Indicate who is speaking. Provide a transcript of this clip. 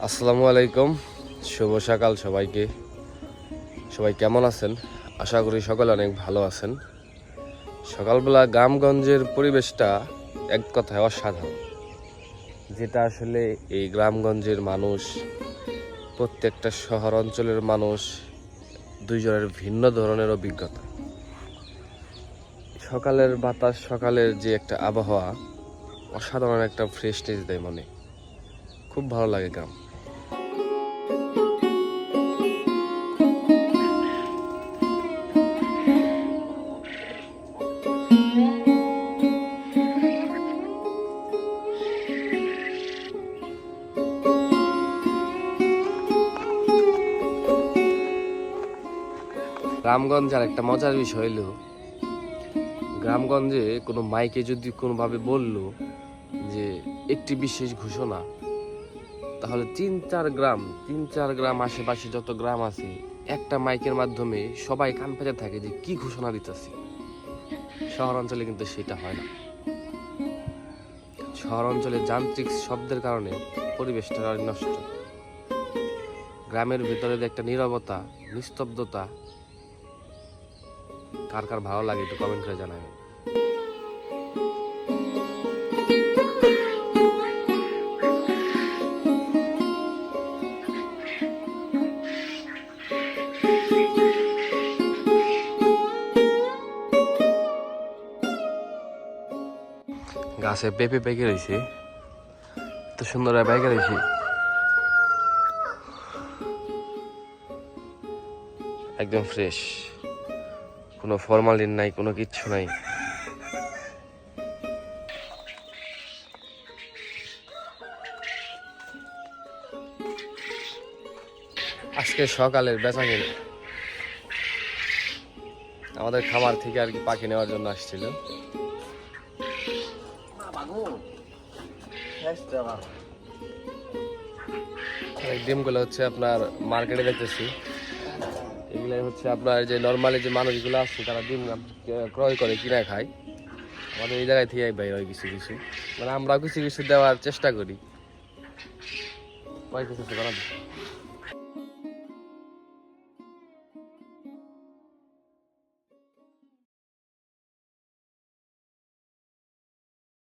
Speaker 1: আসসালামু আলাইকুম, শুভ সকাল সবাইকে। সবাই কেমন আছেন? আশা করি সকলে অনেক ভালো আছেন। সকালবেলা গ্রামগঞ্জের পরিবেশটা এক কথায় অসাধারণ, যেটা আসলে এই গ্রামগঞ্জের মানুষ, প্রত্যেকটা শহর অঞ্চলের মানুষ দুইজনের ভিন্ন ধরনের অভিজ্ঞতা। সকালের বাতাস, সকালের যে একটা আবহাওয়া, অসাধারণ একটা ফ্রেশনেস দেয় মনে। খুব ভালো লাগে গ্রাম। গ্রামগঞ্জের একটা মজার বিষয় হলো, গ্রামগঞ্জে কোনো মাইকে যদি কোনোভাবে বললো যে একটি বিশেষ ঘোষণা, তাহলে তিন চার গ্রাম আশেপাশে যত গ্রাম আছে, একটা মাইকের মাধ্যমে সবাই কান পেতে থাকে যে কি ঘোষণা দিতেছি। শহর অঞ্চলে কিন্তু সেটা হয় না। শহর অঞ্চলে যান্ত্রিক শব্দের কারণে পরিবেশটা নষ্ট। গ্রামের ভিতরে যে একটা নীরবতা, নিস্তব্ধতা, কার কার ভালো লাগে একটু কমেন্ট করে জানাবেন। গাছে পেঁপে পেকে রয়েছে, এত সুন্দর পেকে রয়েছে, একদম ফ্রেশ, কোনো ফরমালিন নাই, কোনো কিচ্ছু নাই। আজকে সকালের বেচাকেনা আমাদের খামার থেকে আর কি পাখি নেওয়ার জন্য আসছিল। ডিমগুলো হচ্ছে আপনার মার্কেটে দেখতেছি, এগুলাই হচ্ছে আপনার যে নর্মালি যে মানুষগুলো আছে তারা ডিম ক্রয় করে কিনে খায়। আমাদের এই জায়গায় থেকে বাইরে হয় কিছু কিছু, মানে আমরাও কিছু কিছু দেওয়ার চেষ্টা করি।